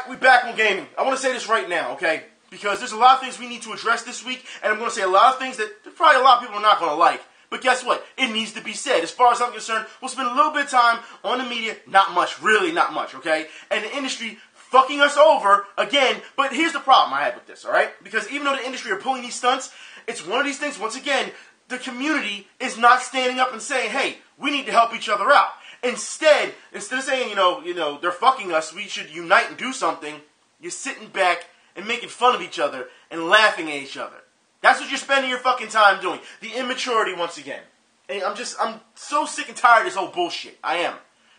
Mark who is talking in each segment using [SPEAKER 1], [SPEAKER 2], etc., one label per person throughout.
[SPEAKER 1] Alright, we back on gaming. I want to say this right now, okay? Because there's a lot of things we need to address this week, and I'm going to say a lot of things that probably a lot of people are not going to like. But guess what? It needs to be said. As far as I'm concerned, we'll spend a little bit of time on the media. Not much, really not much, okay? And the industry fucking us over again. But here's the problem I had with this, alright? Because even though the industry are pulling these stunts, it's one of these things, once again, the community is not standing up and saying, hey, we need to help each other out. Instead of saying, you know, they're fucking us, we should unite and do something, you're sitting back and making fun of each other and laughing at each other. That's what you're spending your fucking time doing. The immaturity once again. And I'm so sick and tired of this whole bullshit. I am.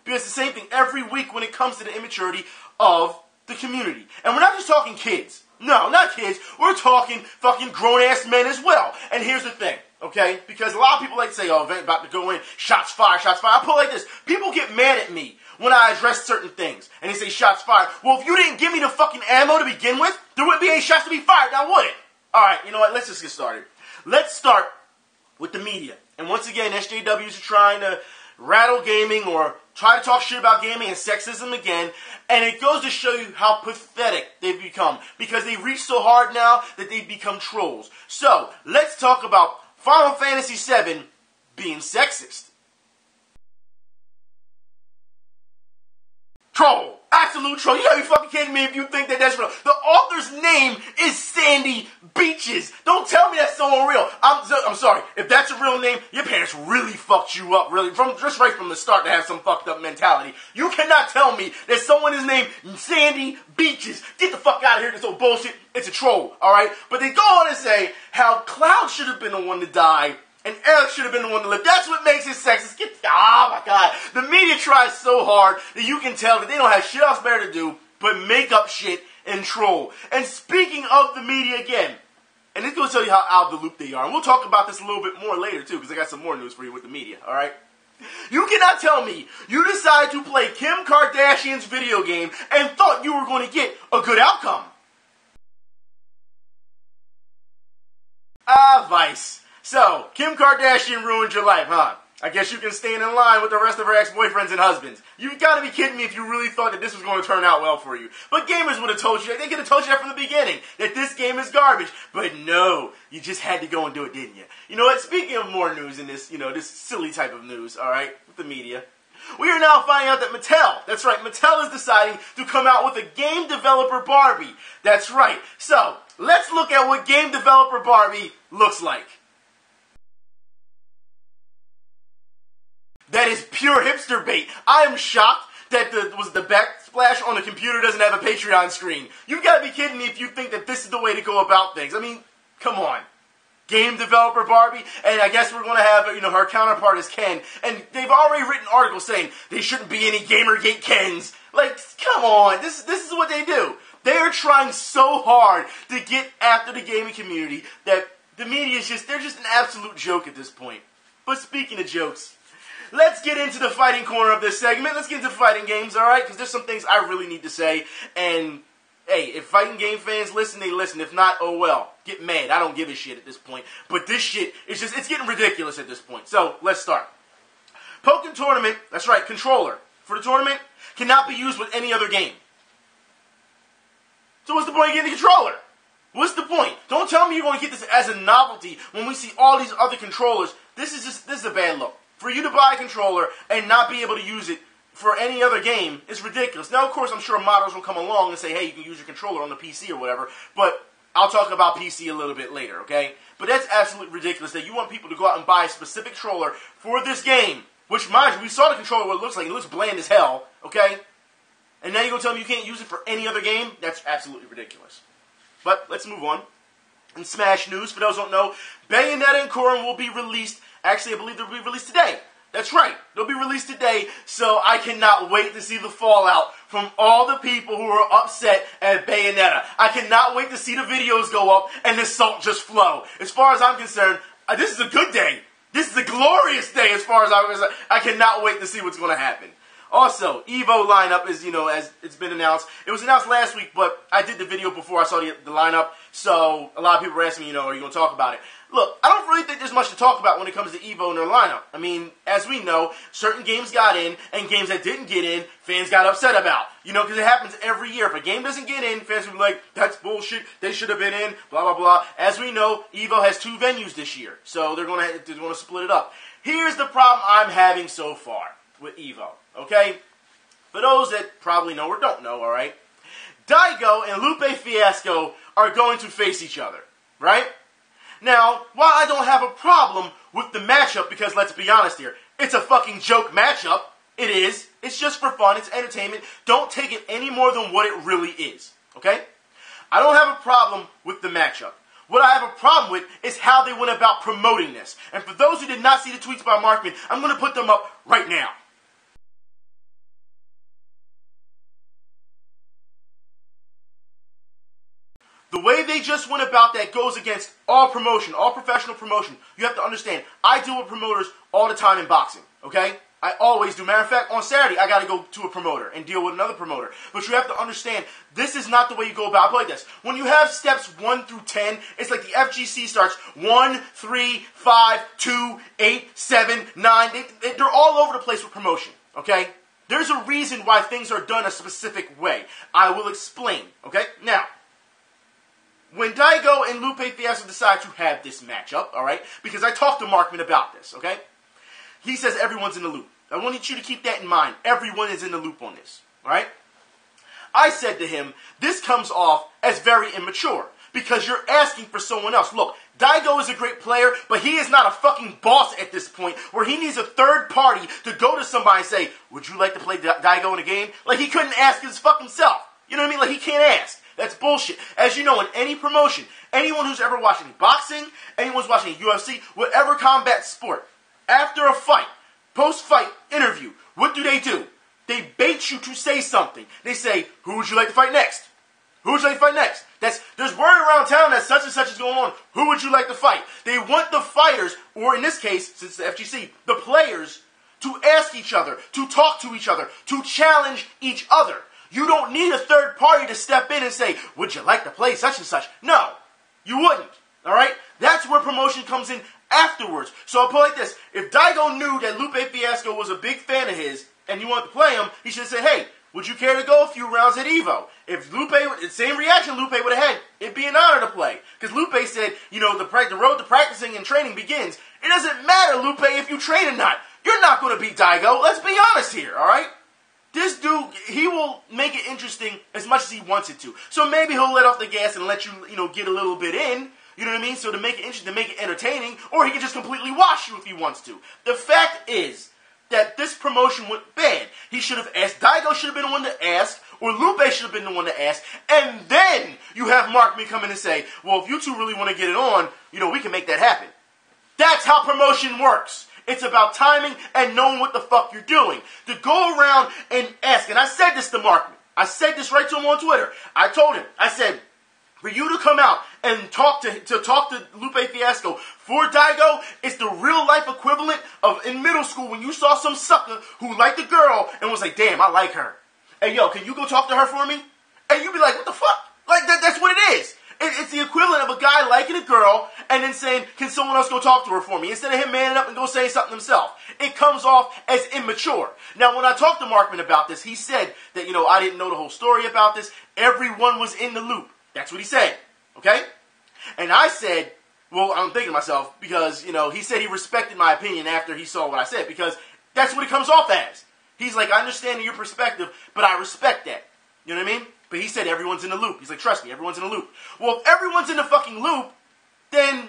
[SPEAKER 1] Because it's the same thing every week when it comes to the immaturity of the community. And we're not just talking kids. No, not kids. We're talking fucking grown-ass men as well. And here's the thing, okay? Because a lot of people like to say, oh, event about to go in, shots fired, shots fired. I put it like this. People get mad at me when I address certain things. And they say, shots fired. Well, if you didn't give me the fucking ammo to begin with, there wouldn't be any shots to be fired, now would it? Alright, you know what? Let's just get started. Let's start with the media. And once again, SJWs are trying to rattle gaming or try to talk shit about gaming and sexism again. And it goes to show you how pathetic they've become. Because they've reached so hard now that they've become trolls. So, let's talk about Final Fantasy VII being sexist. Troll. Absolute troll. You gotta be fucking kidding me if you think that that's real. The author's name is Sandy Beaches. Don't tell me that's so unreal. I'm sorry. If that's a real name, your parents really fucked you up, really. Just right from the start to have some fucked up mentality. You cannot tell me that someone is named Sandy Beaches. Get the fuck out of here, this old bullshit. It's a troll, alright? But they go on to say how Cloud should have been the one to die and Eric should have been the one to live. That's what makes it sexist. Oh my god. The media tries so hard that you can tell that they don't have shit else better to do but make up shit and troll. And speaking of the media again, and it's going to tell you how out of the loop they are. And we'll talk about this a little bit more later too, because I got some more news for you with the media, alright? You cannot tell me you decided to play Kim Kardashian's video game and thought you were going to get a good outcome. Vice. So, Kim Kardashian ruined your life, huh? I guess you can stand in line with the rest of her ex-boyfriends and husbands. You've got to be kidding me if you really thought that this was going to turn out well for you. But gamers would have told you that. They could have told you that from the beginning, that this game is garbage. But no, you just had to go and do it, didn't you? You know what? Speaking of more news in this, this silly type of news, alright, with the media, we are now finding out that Mattel, that's right, Mattel is deciding to come out with a game developer Barbie. That's right. So, let's look at what game developer Barbie looks like. That is pure hipster bait. I am shocked that the backsplash on the computer doesn't have a Patreon screen. You've got to be kidding me if you think that this is the way to go about things. I mean, come on. Game developer Barbie, and I guess we're going to have, her counterpart is Ken, and they've already written articles saying there shouldn't be any Gamergate Kens. Like, come on, this is what they do. They are trying so hard to get after the gaming community that the media is they're just an absolute joke at this point. But speaking of jokes, let's get into the fighting corner of this segment. Let's get into fighting games, alright? Because there's some things I really need to say. And, hey, if fighting game fans listen, they listen. If not, oh well. Get mad. I don't give a shit at this point. But this shit is it's getting ridiculous at this point. So, let's start. Pokken Tournament, that's right, controller for the tournament cannot be used with any other game. So what's the point of getting a controller? What's the point? Don't tell me you're going to get this as a novelty when we see all these other controllers. This is a bad look. For you to buy a controller and not be able to use it for any other game is ridiculous. Now, of course, I'm sure modders will come along and say, hey, you can use your controller on the PC or whatever, but I'll talk about PC a little bit later, okay? But that's absolutely ridiculous that you want people to go out and buy a specific controller for this game, which, mind you, we saw the controller, what it looks like. It looks bland as hell, okay? And now you're going to tell me you can't use it for any other game? That's absolutely ridiculous. But let's move on. In Smash news, for those who don't know, Bayonetta and Corrin will be released. Actually, I believe they'll be released today. That's right. They'll be released today, so I cannot wait to see the fallout from all the people who are upset at Bayonetta. I cannot wait to see the videos go up and the salt just flow. As far as I'm concerned, this is a good day. This is a glorious day as far as I'm concerned. I cannot wait to see what's going to happen. Also, Evo lineup is, as it's been announced. It was announced last week, but I did the video before I saw the lineup, so a lot of people were asking me, are you going to talk about it? Look, I don't really think there's much to talk about when it comes to Evo and their lineup. I mean, as we know, certain games got in, and games that didn't get in, fans got upset about. Because it happens every year. If a game doesn't get in, fans will be like, that's bullshit, they should have been in, blah, blah, blah. As we know, Evo has 2 venues this year, so they're going to split it up. Here's the problem I'm having so far with Evo, okay? For those that probably know or don't know, all right? Daigo and Lupe Fiasco are going to face each other, right? Now, while I don't have a problem with the matchup, because let's be honest here, it's a fucking joke matchup. It is. It's just for fun. It's entertainment. Don't take it any more than what it really is, okay? I don't have a problem with the matchup. What I have a problem with is how they went about promoting this. And for those who did not see the tweets by Markman, I'm going to put them up right now. The way they just went about that goes against all promotion, all professional promotion. You have to understand, I deal with promoters all the time in boxing, okay? I always do. Matter of fact, on Saturday, I got to go to a promoter and deal with another promoter. But you have to understand, this is not the way you go about it. Like this. When you have steps 1 through 10, it's like the FGC starts 1, 3, 5, 2, 8, 7, 9. They're all over the place with promotion, okay? There's a reason why things are done a specific way. I will explain, okay? Now, when Daigo and Lupe Fiasco decide to have this matchup, all right, because I talked to Markman about this, okay? He says everyone's in the loop. I want you to keep that in mind. Everyone is in the loop on this, all right? I said to him, this comes off as very immature because you're asking for someone else. Look, Daigo is a great player, but he is not a fucking boss at this point where he needs a third party to go to somebody and say, would you like to play Daigo in a game? Like, he couldn't ask his fucking self. You know what I mean? Like, he can't ask. That's bullshit. As you know, in any promotion, anyone who's ever watching boxing, anyone's watching UFC, whatever combat sport, after a fight, post-fight interview, what do? They bait you to say something. They say, who would you like to fight next? Who would you like to fight next? There's word around town that such and such is going on. Who would you like to fight? They want the fighters, or in this case, since it's the FGC, the players, to ask each other, to talk to each other, to challenge each other. You don't need a third party to step in and say, would you like to play such and such? No, you wouldn't, all right? That's where promotion comes in afterwards. So I'll put it like this. If Daigo knew that Lupe Fiasco was a big fan of his and he wanted to play him, he should have said, hey, would you care to go a few rounds at Evo? If Lupe, the same reaction Lupe would have had, it'd be an honor to play. Because Lupe said, the road to practicing and training begins. It doesn't matter, Lupe, if you train or not. You're not going to beat Daigo. Let's be honest here, all right? This dude, he will make it interesting as much as he wants it to. So maybe he'll let off the gas and let you, get a little bit in. You know what I mean? So to make it interesting, to make it entertaining, or he can just completely wash you if he wants to. The fact is that this promotion went bad. He should have asked. Daigo should have been the one to ask, or Lupe should have been the one to ask. And then you have Markman come in and say, well, if you two really want to get it on, we can make that happen. That's how promotion works. It's about timing and knowing what the fuck you're doing. To go around and ask, and I said this to Markman. I said this right to him on Twitter. I told him, I said, for you to come out and talk to Lupe Fiasco for Daigo, it's the real life equivalent of in middle school when you saw some sucker who liked a girl and was like, damn, I like her. Hey, yo, can you go talk to her for me? And you'd be like, what the fuck? Like, that's what it is. It's the equivalent of a guy liking a girl and then saying, can someone else go talk to her for me? Instead of him manning up and go saying something himself. It comes off as immature. Now, when I talked to Markman about this, he said that, I didn't know the whole story about this. Everyone was in the loop. That's what he said. Okay? And I said, well, I'm thinking to myself, because, he said he respected my opinion after he saw what I said, because that's what it comes off as. He's like, I understand your perspective, but I respect that. You know what I mean? But he said everyone's in the loop. He's like, trust me, everyone's in the loop. Well, if everyone's in the fucking loop, then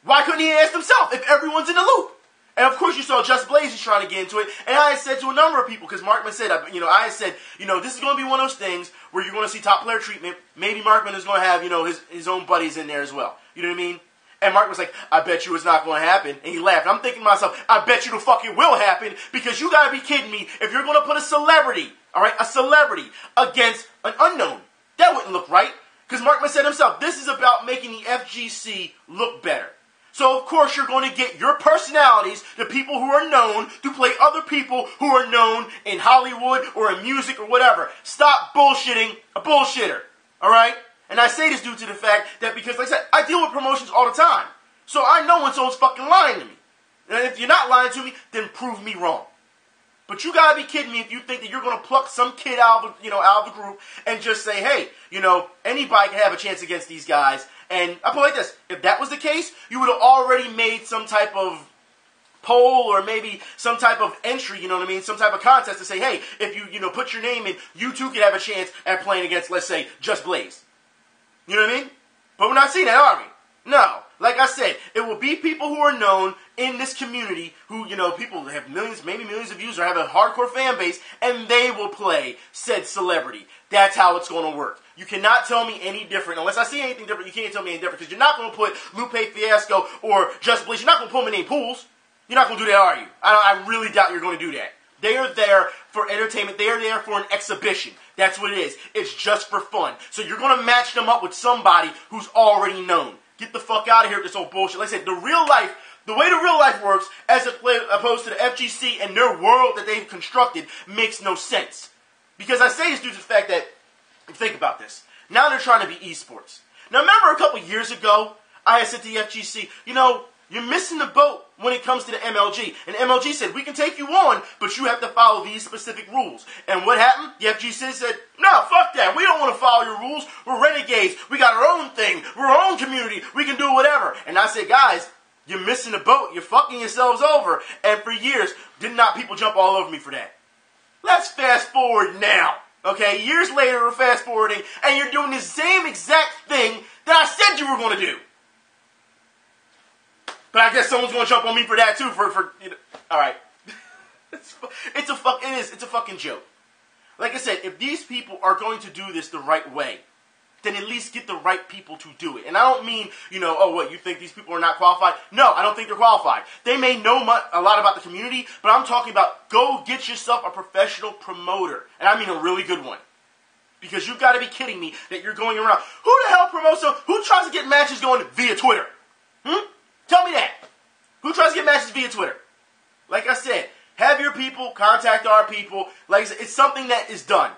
[SPEAKER 1] why couldn't he ask himself if everyone's in the loop? And of course you saw Just Blaze is trying to get into it. And I had said to a number of people, because Markman said, I had said, this is going to be one of those things where you're going to see top player treatment. Maybe Markman is going to have, his own buddies in there as well. You know what I mean? And Mark was like, I bet you it's not going to happen. And he laughed. I'm thinking to myself, I bet you the fuck it will happen, because you got to be kidding me if you're going to put a celebrity, all right, a celebrity against an unknown. That wouldn't look right. Because Markman said himself, this is about making the FGC look better. So, of course, you're going to get your personalities, the people who are known, to play other people who are known in Hollywood or in music or whatever. Stop bullshitting a bullshitter, all right? And I say this due to the fact that because, like I said, I deal with promotions all the time. So I know when someone's fucking lying to me. And if you're not lying to me, then prove me wrong. But you gotta be kidding me if you think that you're gonna pluck some kid out of the group and just say, hey, anybody can have a chance against these guys. And I put it like this: if that was the case, you would have already made some type of poll or maybe some type of entry, some type of contest to say, hey, if you put your name in, you too could have a chance at playing against, let's say, Just Blaze. You know what I mean? But we're not seeing that, are we? No. Like I said, it will be people who are known in this community who, people have millions, maybe millions of views or have a hardcore fan base, and they will play said celebrity. That's how it's going to work. You cannot tell me any different. Unless I see anything different, you can't tell me any different, because you're not going to put Lupe Fiasco or Just Blaze. You're not going to put them in any pools. You're not going to do that, are you? I really doubt you're going to do that. They are there for entertainment. They are there for an exhibition. That's what it is. It's just for fun. So you're going to match them up with somebody who's already known. Get the fuck out of here with this old bullshit. Like I said, the way the real life works, as opposed to the FGC and their world that they've constructed, makes no sense. Because I say this due to the fact that, think about this, now they're trying to be esports. Now remember a couple years ago, I had said to the FGC, you're missing the boat when it comes to the MLG. And MLG said, we can take you on, but you have to follow these specific rules. And what happened? The FGC said, no, fuck that. We don't want to follow your rules. We're renegades. We got our own thing. We're our own community. We can do whatever. And I said, guys, you're missing the boat. You're fucking yourselves over. And for years, did not people jump all over me for that? Let's fast forward now. Okay, years later, we're fast forwarding, and you're doing the same exact thing that I said you were going to do. But I guess someone's going to jump on me for that too. All right, it's a fucking joke. Like I said, if these people are going to do this the right way, then at least get the right people to do it. And I don't mean, oh, what, you think these people are not qualified? No, I don't think they're qualified. They may know a lot about the community, but I'm talking about go get yourself a professional promoter. And I mean a really good one. Because you've got to be kidding me that you're going around. Who the hell promotes them? Who tries to get matches going via Twitter? Tell me that. Who tries to get matches via Twitter? Like I said, have your people contact our people. Like I said, it's something that is done.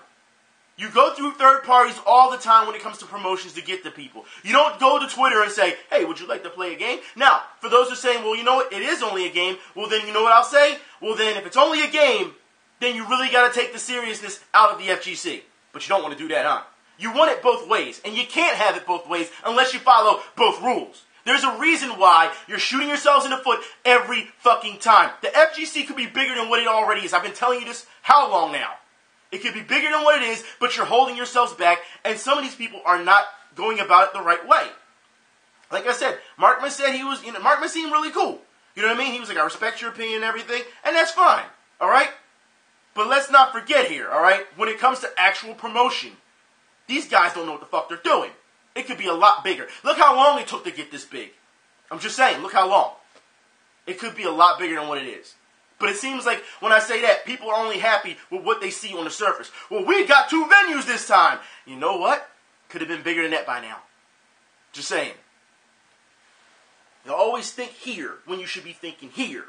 [SPEAKER 1] You go through third parties all the time when it comes to promotions to get the people. You don't go to Twitter and say, hey, would you like to play a game? Now, for those who are saying, well, you know what, it is only a game. Well, then you know what I'll say? Well, then if it's only a game, then you really got to take the seriousness out of the FGC. But you don't want to do that, huh? You want it both ways, and you can't have it both ways unless you follow both rules. There's a reason why you're shooting yourselves in the foot every fucking time. The FGC could be bigger than what it already is. I've been telling you this how long now? It could be bigger than what it is, but you're holding yourselves back, and some of these people are not going about it the right way. Like I said, Markman said Markman seemed really cool. You know what I mean? He was like, I respect your opinion and everything, and that's fine, all right? But let's not forget here, all right? When it comes to actual promotion, these guys don't know what the fuck they're doing. It could be a lot bigger. Look how long it took to get this big. I'm just saying, look how long. It could be a lot bigger than what it is. But it seems like when I say that, people are only happy with what they see on the surface. Well, we got 2 venues this time. You know what? Could have been bigger than that by now. Just saying. You always think here when you should be thinking here.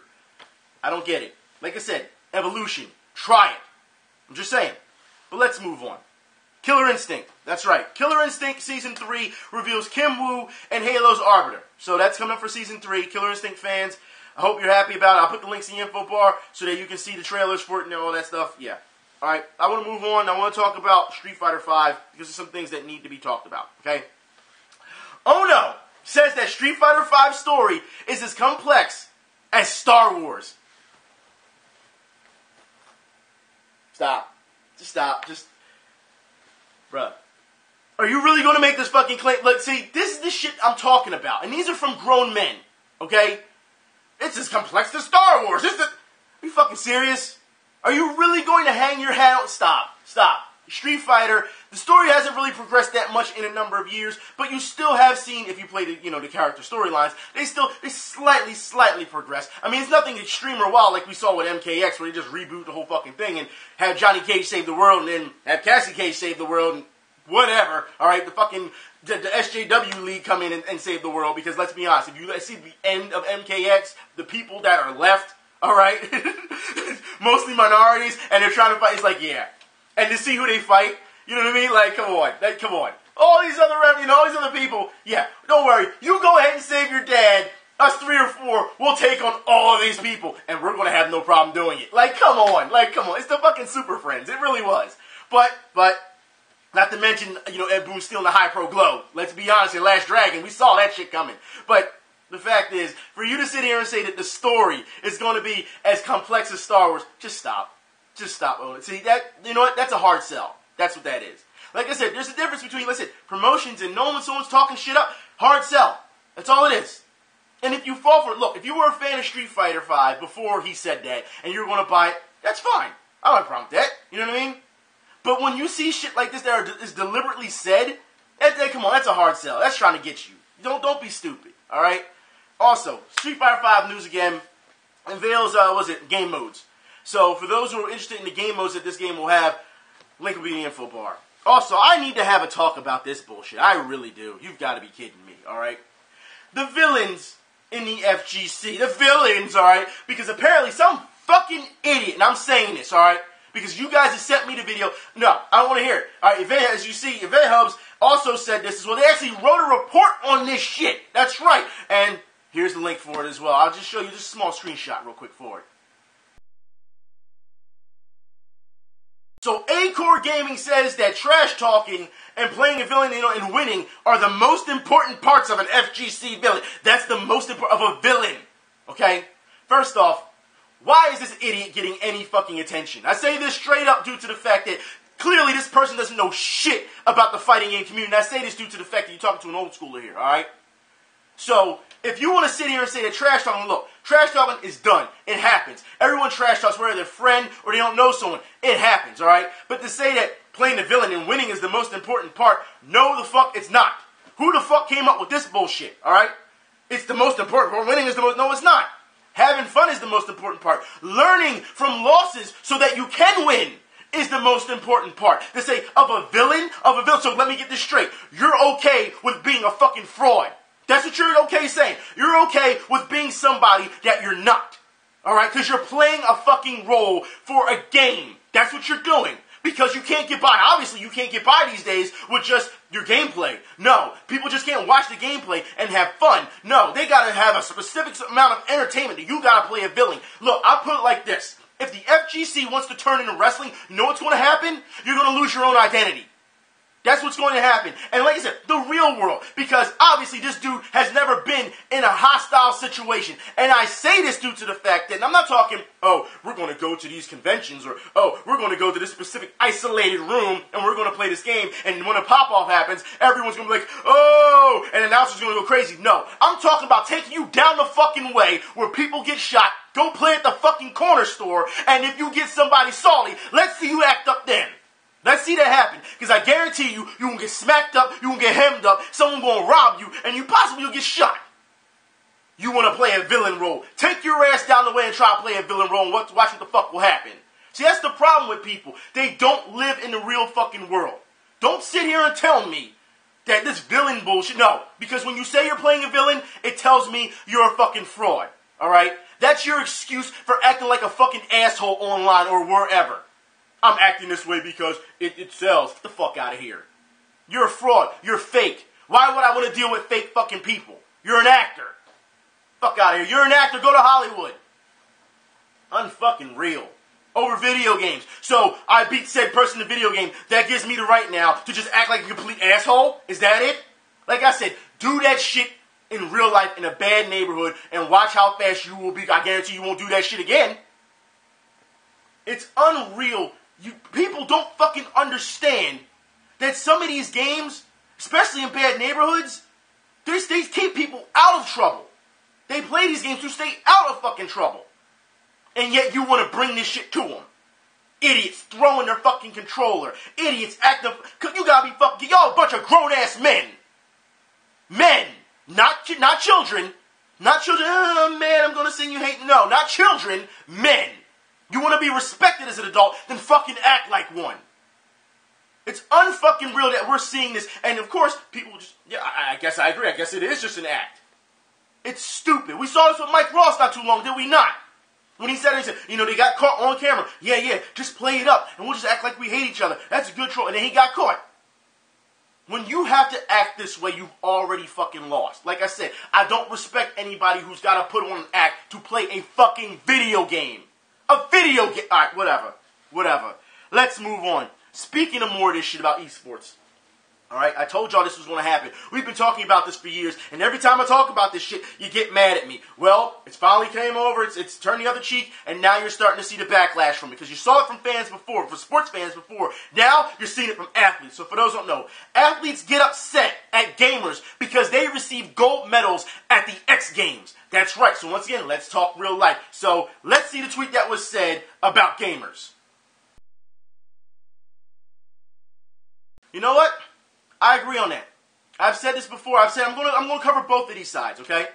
[SPEAKER 1] I don't get it. Like I said, evolution. Try it. I'm just saying. But let's move on. Killer Instinct. That's right. Killer Instinct Season 3 reveals Kim Woo and Halo's Arbiter. So that's coming up for Season 3. Killer Instinct fans, I hope you're happy about it. I'll put the links in the info bar so that you can see the trailers for it and all that stuff. Yeah. Alright, I want to move on. I want to talk about Street Fighter V because there's some things that need to be talked about. Okay? Oh no! Says that Street Fighter V story is as complex as Star Wars. Stop. Just stop. Just... Bruh. Are you really going to make this fucking claim? Look, see, this is the shit I'm talking about. And these are from grown men. Okay? It's as complex as Star Wars. Are you fucking serious? Are you really going to hang your hat on? Stop. Stop. Street Fighter, the story hasn't really progressed that much in a number of years, but you still have seen, if you play the character storylines, they slightly progress. I mean, it's nothing extreme or wild like we saw with MKX, where they just reboot the whole fucking thing and have Johnny Cage save the world and then have Cassie Cage save the world and whatever, all right, the SJW League come in and save the world, because let's be honest, if you see the end of MKX, the people that are left, all right, mostly minorities, and they're trying to fight, it's like, yeah. And to see who they fight, you know what I mean? Like, come on. All these other people, yeah, don't worry. You go ahead and save your dad. Us 3 or 4 will take on all of these people, and we're going to have no problem doing it. Like, come on. It's the fucking Super Friends. It really was. But, not to mention, Ed Boon stealing the High Pro Glow. Let's be honest, in Last Dragon, we saw that shit coming. But the fact is, for you to sit here and say that the story is going to be as complex as Star Wars, just stop. Just stop, Owen. See, that's a hard sell. That's what that is. Like I said, there's a difference between, promotions and knowing when someone's talking shit up. Hard sell. That's all it is. And if you fall for it, look, if you were a fan of Street Fighter V before he said that, and you're going to buy it, that's fine. I don't have a problem with that. You know what I mean? But when you see shit like this that is deliberately said, come on, that's a hard sell. That's trying to get you. Don't be stupid, all right? Also, Street Fighter V news again unveils, game modes. So for those who are interested in the game modes that this game will have, link will be in the info bar. Also, I need to have a talk about this bullshit. I really do. You've got to be kidding me, all right? The villains in the FGC. The villains, all right? Because apparently some fucking idiot, and I'm saying this, all right? Because you guys have sent me the video. No, I don't want to hear it. All right, as you see, Event Hubs also said this as well. They actually wrote a report on this shit. That's right. And here's the link for it as well. I'll just show you just a small screenshot real quick for it. So A-Core Gaming says that trash talking and playing a villain and winning are the most important parts of an FGC villain. That's the most important of a villain. Okay? First off, why is this idiot getting any fucking attention? I say this straight up due to the fact that clearly this person doesn't know shit about the fighting game community. And I say this due to the fact that you're talking to an old schooler here, alright? So, if you want to sit here and say that trash talking, look, trash talking is done. It happens. Everyone trash talks, whether they're a friend or they don't know someone. It happens, alright? But to say that playing the villain and winning is the most important part, no the fuck it's not. Who the fuck came up with this bullshit, alright? It's the most important part. Winning is the most, no it's not. Having fun is the most important part. Learning from losses so that you can win is the most important part. To say of a villain, so let me get this straight. You're okay with being a fucking fraud. That's what you're okay saying. You're okay with being somebody that you're not. Alright? Because you're playing a fucking role for a game. That's what you're doing. Because you can't get by. Obviously, you can't get by these days with just your gameplay. No. People just can't watch the gameplay and have fun. No. They gotta have a specific amount of entertainment that you gotta play a villain. Look, I'll put it like this. If the FGC wants to turn into wrestling, you know what's gonna happen? You're gonna lose your own identity. That's what's going to happen. And like I said, the real world. Because obviously this dude has never been in a hostile situation. And I say this due to the fact that, and I'm not talking, oh, we're going to go to these conventions, or, oh, we're going to go to this specific isolated room, and we're going to play this game, and when a pop-off happens, everyone's going to be like, oh, and the announcer's going to go crazy. No, I'm talking about taking you down the fucking way where people get shot, go play at the fucking corner store, and if you get somebody salty, let's see you act up then. Let's see that happen, because I guarantee you, you will get smacked up, you will get hemmed up, someone will rob you, and you possibly will get shot. You want to play a villain role. Take your ass down the way and try to play a villain role and watch what the fuck will happen. See, that's the problem with people. They don't live in the real fucking world. Don't sit here and tell me that this villain bullshit, no, because when you say you're playing a villain, it tells me you're a fucking fraud, alright? That's your excuse for acting like a fucking asshole online or wherever. I'm acting this way because it sells. Get the fuck out of here. You're a fraud. You're fake. Why would I want to deal with fake fucking people? You're an actor. Fuck out of here. You're an actor. Go to Hollywood. Unfucking real. Over video games. So I beat said person in the video game. That gives me the right now to just act like a complete asshole? Is that it? Like I said, do that shit in real life in a bad neighborhood and watch how fast you will be. I guarantee you won't do that shit again. It's unreal. People don't fucking understand that some of these games, especially in bad neighborhoods, they keep people out of trouble. They play these games to stay out of fucking trouble. And yet you want to bring this shit to them. Idiots throwing their fucking controller. Idiots acting... You gotta be fucking... Y'all a bunch of grown-ass men. Men. Not children. Not children. Oh, man, I'm gonna sing you hate... No, not children. Men. You want to be respected as an adult, then fucking act like one. It's unfucking real that we're seeing this. And of course, people just, yeah, I guess I agree. I guess it is just an act. It's stupid. We saw this with Mike Ross not too long, did we not? When he said, they got caught on camera. Yeah, just play it up. And we'll just act like we hate each other. That's a good troll. And then he got caught. When you have to act this way, you've already fucking lost. Like I said, I don't respect anybody who's got to put on an act to play a fucking video game. A video game. Alright, whatever. Let's move on. Speaking of more of this shit about esports. Alright, I told y'all this was going to happen. We've been talking about this for years, and every time I talk about this shit, you get mad at me. Well, it's finally came over, it's turned the other cheek, and now you're starting to see the backlash from it. Because you saw it from fans before, from sports fans before. Now, you're seeing it from athletes. So for those who don't know, athletes get upset at gamers because they receive gold medals at the X Games. That's right. So once again, let's talk real life. So let's see the tweet that was said about gamers. You know what? I agree on that. I've said this before. I've said I'm going to cover both of these sides, okay?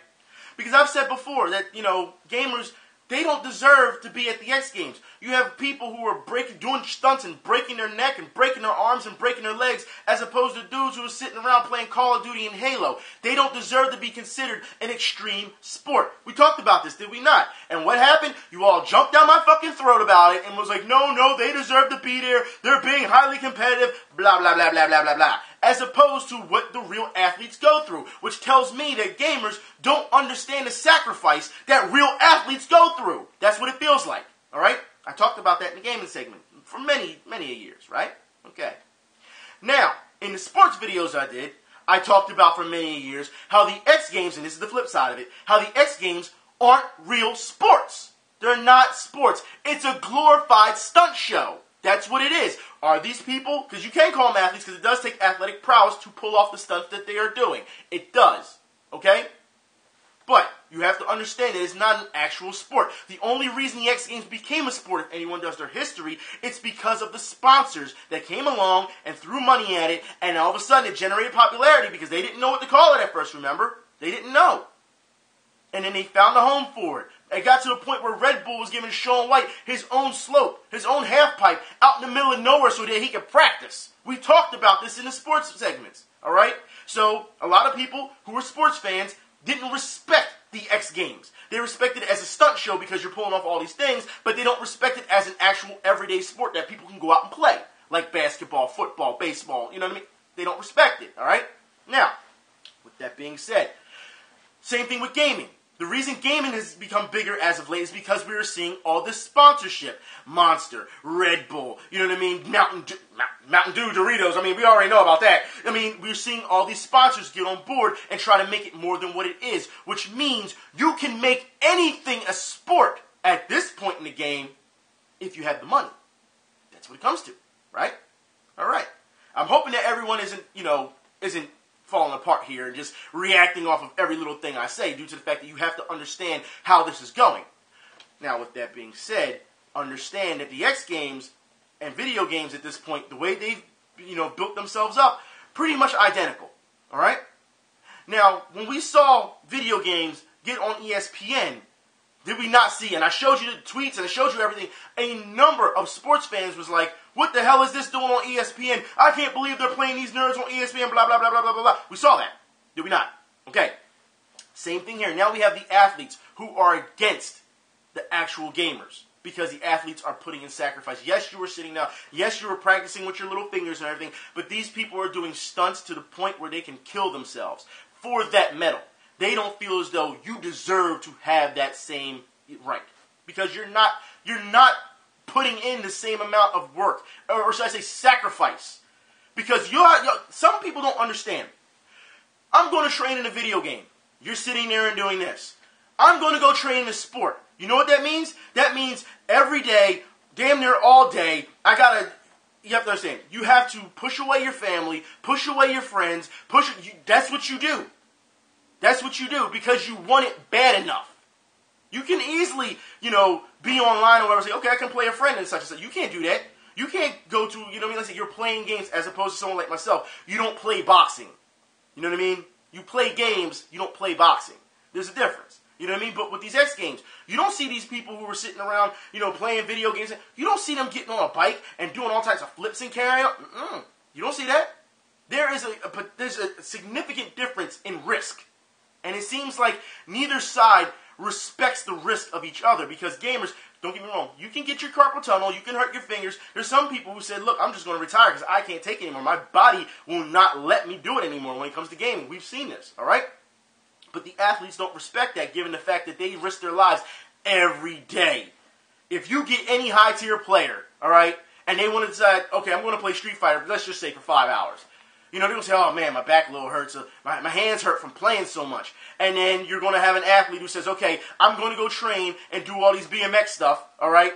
[SPEAKER 1] Because I've said before that, gamers, they don't deserve to be at the X Games. You have people who are doing stunts and breaking their neck and breaking their arms and breaking their legs, as opposed to dudes who are sitting around playing Call of Duty and Halo. They don't deserve to be considered an extreme sport. We talked about this, did we not? And what happened? You all jumped down my fucking throat about it and was like, no, they deserve to be there. They're being highly competitive, blah, blah, blah, blah, blah, blah, blah. As opposed to what the real athletes go through, which tells me that gamers don't understand the sacrifice that real athletes go through. That's what it feels like, all right? I talked about that in the gaming segment for many years, right? Okay. Now, in the sports videos I did, I talked about for many years how the X Games, and this is the flip side of it, how the X Games aren't real sports. They're not sports. It's a glorified stunt show. That's what it is. Are these people, because you can call them athletes because it does take athletic prowess to pull off the stunts that they are doing. It does. Okay? But you have to understand that it's not an actual sport. The only reason the X Games became a sport, if anyone does their history, it's because of the sponsors that came along and threw money at it, and all of a sudden it generated popularity because they didn't know what to call it at first, remember? They didn't know. And then they found a home for it. It got to the point where Red Bull was giving Shaun White his own slope, his own half pipe, out in the middle of nowhere so that he could practice. We talked about this in the sports segments, all right? So a lot of people who were sports fans didn't respect the X Games. They respected it as a stunt show because you're pulling off all these things, but they don't respect it as an actual everyday sport that people can go out and play, like basketball, football, baseball, you know what I mean? They don't respect it, all right? Now, with that being said, same thing with gaming. The reason gaming has become bigger as of late is because we are seeing all this sponsorship. Monster, Red Bull, you know what I mean? Mountain Dew, Doritos. I mean, we already know about that. I mean, we're seeing all these sponsors get on board and try to make it more than what it is, which means you can make anything a sport at this point in the game if you have the money. That's what it comes to, right? All right. I'm hoping that everyone isn't falling apart here and just reacting off of every little thing I say due to the fact that you have to understand how this is going. Now, with that being said, understand that the X Games and video games at this point, the way they've built themselves up, pretty much identical. All right? Now, when we saw video games get on ESPN, did we not see, and I showed you the tweets and I showed you everything, a number of sports fans was like, what the hell is this doing on ESPN? I can't believe they're playing these nerds on ESPN, blah, blah, blah, blah, blah, blah, blah. We saw that. Did we not? Okay. Same thing here. Now we have the athletes who are against the actual gamers because the athletes are putting in sacrifice. Yes, you were sitting down. Yes, you were practicing with your little fingers and everything, but these people are doing stunts to the point where they can kill themselves for that medal. They don't feel as though you deserve to have that same right because you're not putting in the same amount of work, or should I say sacrifice, because some people don't understand. I'm going to train in a video game. You're sitting there and doing this. I'm going to go train in a sport. You know what that means? That means every day, damn near all day, you have to understand, you have to push away your family, push away your friends, that's what you do. That's what you do because you want it bad enough. You can easily, be online or whatever, say, okay, I can play a friend and such and such. You can't do that. You can't go to, let's say you're playing games as opposed to someone like myself. You don't play boxing. You know what I mean? You play games, you don't play boxing. There's a difference. You know what I mean? But with these X Games, you don't see these people who are sitting around, playing video games. You don't see them getting on a bike and doing all types of flips and carrying on. You don't see that? There's a significant difference in risk. And it seems like neither side respects the risk of each other, because gamers, don't get me wrong, you can get your carpal tunnel, you can hurt your fingers. There's some people who said, look, I'm just going to retire because I can't take it anymore. My body will not let me do it anymore when it comes to gaming. We've seen this, all right? But the athletes don't respect that, given the fact that they risk their lives every day. If you get any high-tier player, all right, and they want to decide, okay, I'm going to play Street Fighter, let's just say for 5 hours. You know, they're going to say, oh, man, my back a little hurts. My hands hurt from playing so much. And then you're going to have an athlete who says, okay, I'm going to go train and do all these BMX stuff, all right?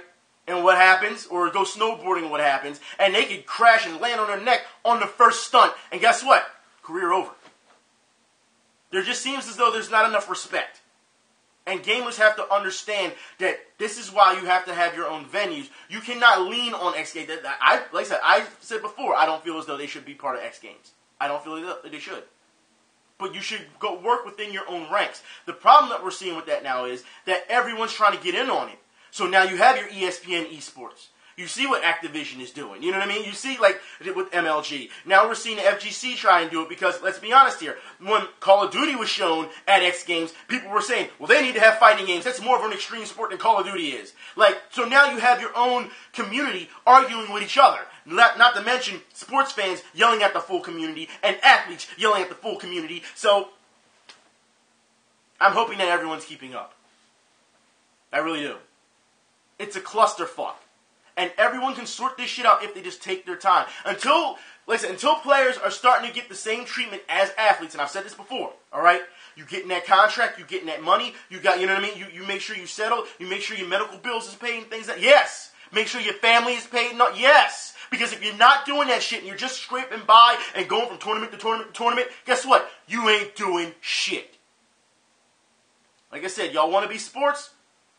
[SPEAKER 1] And what happens? Or go snowboarding and what happens? And they could crash and land on their neck on the first stunt. And guess what? Career over. There just seems as though there's not enough respect. And gamers have to understand that this is why you have to have your own venues. You cannot lean on X Games. Like I said before, I don't feel as though they should be part of X Games. I don't feel that they should. But you should go work within your own ranks. The problem that we're seeing with that now is that everyone's trying to get in on it. So now you have your ESPN esports. You see what Activision is doing. You know what I mean? You see, like, with MLG. Now we're seeing the FGC try and do it because, let's be honest here, when Call of Duty was shown at X Games, people were saying, well, they need to have fighting games. That's more of an extreme sport than Call of Duty is. Like, so now you have your own community arguing with each other. Not to mention sports fans yelling at the full community and athletes yelling at the full community. So, I'm hoping that everyone's keeping up. I really do. It's a clusterfuck. And everyone can sort this shit out if they just take their time. Until players are starting to get the same treatment as athletes, and I've said this before, all right? You getting that contract, you getting that money, you got, you know what I mean? You make sure you settle, you make sure your medical bills is paid and things like that. Yes. Make sure your family is paid. No, yes. Because if you're not doing that shit and you're just scraping by and going from tournament to tournament to tournament, guess what? You ain't doing shit. Like I said, y'all want to be sports?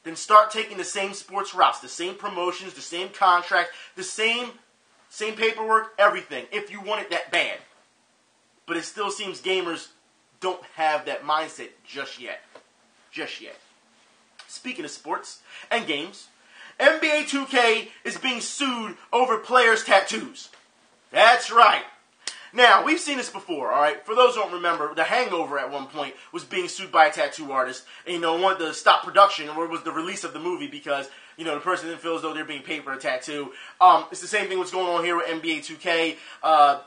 [SPEAKER 1] Then start taking the same sports routes, the same promotions, the same contract, the same paperwork, everything, if you want it that bad. But it still seems gamers don't have that mindset just yet. Just yet. Speaking of sports and games, NBA 2K is being sued over players' tattoos. That's right. Now, we've seen this before, all right? For those who don't remember, The Hangover at one point was being sued by a tattoo artist and, wanted to stop production, or it was the release of the movie because, the person didn't feel as though they're being paid for a tattoo. It's the same thing what's going on here with NBA 2K.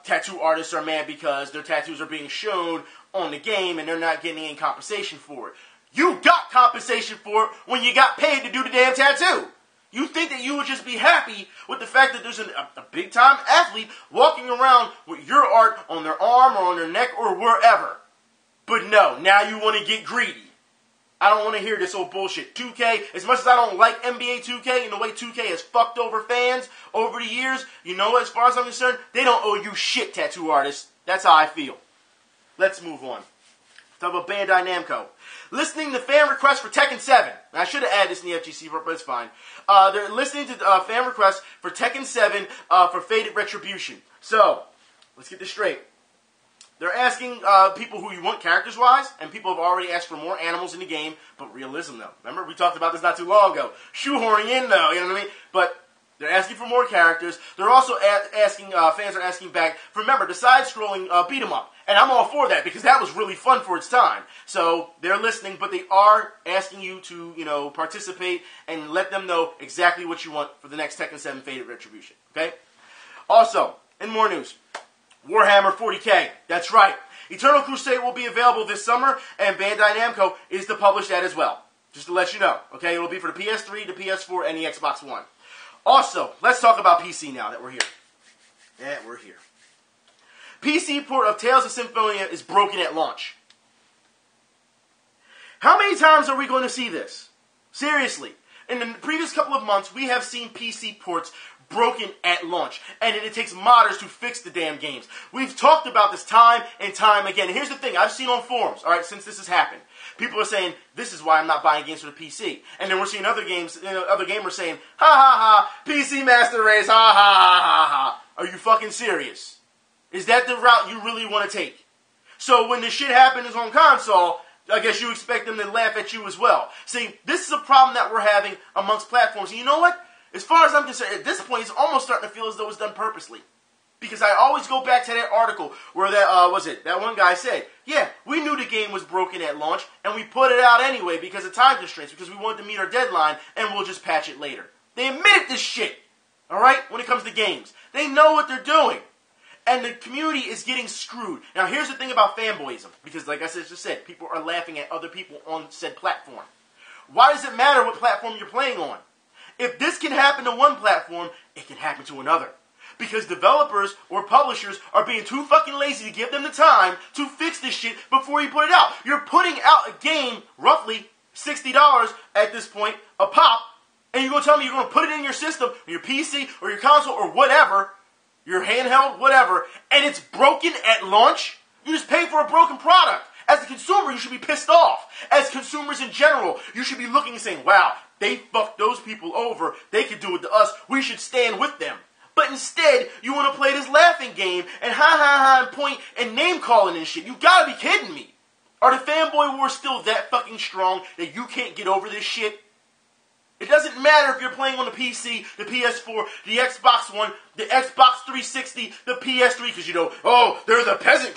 [SPEAKER 1] Tattoo artists are mad because their tattoos are being shown on the game and they're not getting any compensation for it. You got compensation for it when you got paid to do the damn tattoo. You think that you would just be happy with the fact that there's a big-time athlete walking around with your art on their arm or on their neck or wherever. But no, now you want to get greedy. I don't want to hear this old bullshit. 2K, as much as I don't like NBA 2K and the way 2K has fucked over fans over the years, as far as I'm concerned, they don't owe you shit, tattoo artists. That's how I feel. Let's move on. Talk about Bandai Namco. Listening to fan requests for Tekken 7. I should have added this in the FGC, but it's fine. They're listening to fan requests for Tekken 7 for Fated Retribution. So, let's get this straight. They're asking people who you want characters-wise, and people have already asked for more animals in the game, but realism, though. Remember, we talked about this not too long ago. Shoehorning in, though, you know what I mean? But they're asking for more characters. They're also asking, fans are asking back for, remember, the side-scrolling beat-em-up. And I'm all for that because that was really fun for its time. So they're listening, but they are asking you to, participate and let them know exactly what you want for the next Tekken 7 Fated Retribution. Okay? Also, in more news, Warhammer 40K. That's right. Eternal Crusade will be available this summer, and Bandai Namco is to publish that as well. Just to let you know. Okay? It will be for the PS3, the PS4, and the Xbox One. Also, let's talk about PC now that we're here. PC port of Tales of Symphonia is broken at launch. How many times are we going to see this? Seriously. In the previous couple of months, we have seen PC ports broken at launch. And it takes modders to fix the damn games. We've talked about this time and time again. And here's the thing. I've seen on forums, all right, since this has happened. People are saying, this is why I'm not buying games for the PC. And then we're seeing other gamers saying, ha ha ha, PC Master Race, ha ha ha ha ha. Are you fucking serious? Is that the route you really want to take? So when this shit happens on console, I guess you expect them to laugh at you as well. See, this is a problem that we're having amongst platforms. And you know what? As far as I'm concerned, at this point, it's almost starting to feel as though it's done purposely. Because I always go back to that article where that one guy said, yeah, we knew the game was broken at launch, and we put it out anyway because of time constraints, because we wanted to meet our deadline, and we'll just patch it later. They admitted this shit, alright, when it comes to games. They know what they're doing. And the community is getting screwed. Now, here's the thing about fanboyism, because like I just said, people are laughing at other people on said platform. Why does it matter what platform you're playing on? If this can happen to one platform, it can happen to another. Because developers or publishers are being too fucking lazy to give them the time to fix this shit before you put it out. You're putting out a game, roughly $60 at this point, a pop, and you're going to tell me you're going to put it in your system, or your PC, or your console, or whatever, your handheld, whatever, and it's broken at launch? You just paid for a broken product. As a consumer, you should be pissed off. As consumers in general, you should be looking and saying, wow, they fucked those people over. They could do it to us. We should stand with them. But instead, you want to play this laughing game and and point and name calling and shit. You gotta be kidding me. Are the fanboy wars still that fucking strong that you can't get over this shit? It doesn't matter if you're playing on the PC, the PS4, the Xbox One, the Xbox 360, the PS3, because they're the peasant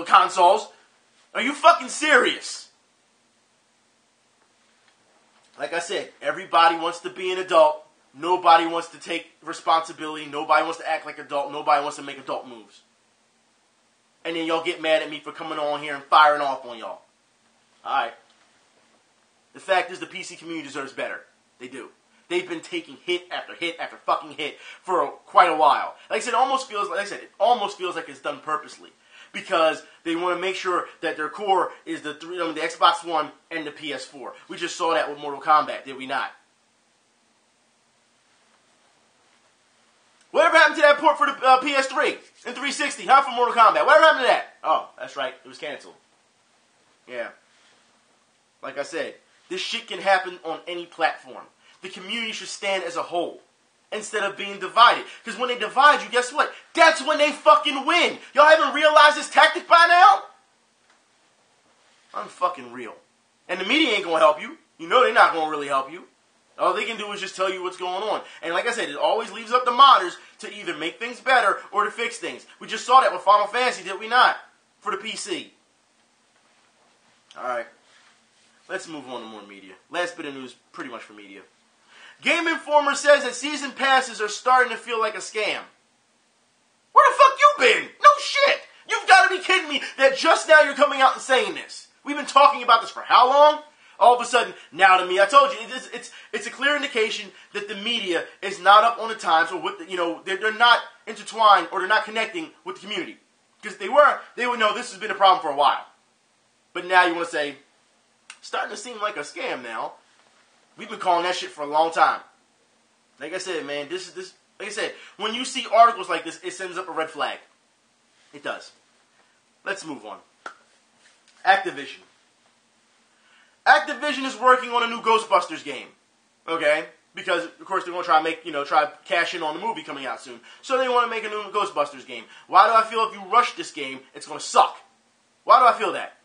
[SPEAKER 1] consoles. Are you fucking serious? Like I said, everybody wants to be an adult. Nobody wants to take responsibility. Nobody wants to act like an adult. Nobody wants to make adult moves. And then y'all get mad at me for coming on here and firing off on y'all. Alright. The fact is the PC community deserves better. They do. They've been taking hit after fucking hit for quite a while. Like I said, it almost feels like it's done purposely. Because they want to make sure that their core is the Xbox One and the PS4. We just saw that with Mortal Kombat, did we not? Whatever happened to that port for the PS3 and 360, huh, for Mortal Kombat? Whatever happened to that? Oh, that's right. It was canceled. Yeah. Like I said, this shit can happen on any platform. The community should stand as a whole instead of being divided. Because when they divide you, guess what? That's when they fucking win. Y'all haven't realized this tactic by now? I'm fucking real. And the media ain't going to help you. You know they're not going to really help you. All they can do is just tell you what's going on. And like I said, it always leaves up to modders to either make things better or to fix things. We just saw that with Final Fantasy, did we not? For the PC. Alright. Let's move on to more media. Last bit of news, pretty much for media. Game Informer says that season passes are starting to feel like a scam. Where the fuck you been? No shit! You've got to be kidding me that just now you're coming out and saying this. We've been talking about this for how long? All of a sudden, now to me, I told you, it's a clear indication that the media is not up on the times, or with they're not intertwined, or they're not connecting with the community. Because if they were, they would know this has been a problem for a while. But now you want to say, starting to seem like a scam now. We've been calling that shit for a long time. Like I said, man, like I said, when you see articles like this, it sends up a red flag. It does. Let's move on. Activision. Activision is working on a new Ghostbusters game, okay? Because of course they want to try to cash in on the movie coming out soon. So they want to make a new Ghostbusters game. Why do I feel if you rush this game, it's going to suck? Why do I feel that?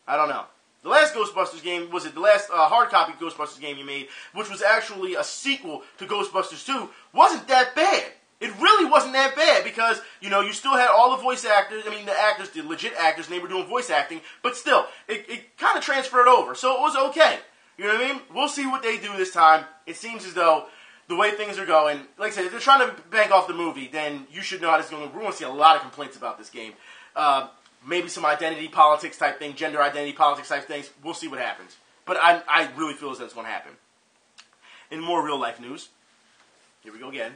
[SPEAKER 1] I don't know. The last Ghostbusters game, the last hard copy Ghostbusters game you made, which was actually a sequel to Ghostbusters 2, wasn't that bad. It really wasn't that bad because, you still had all the voice actors, the legit actors, and they were doing voice acting, but still, it kind of transferred over, so it was okay. You know what I mean? We'll see what they do this time. It seems as though the way things are going, like I said, if they're trying to bank off the movie, then you should know how this is going to. We're going to see a lot of complaints about this game. Maybe some identity politics type thing, gender identity politics type things. We'll see what happens. But I really feel as though it's going to happen. In more real life news, here we go again.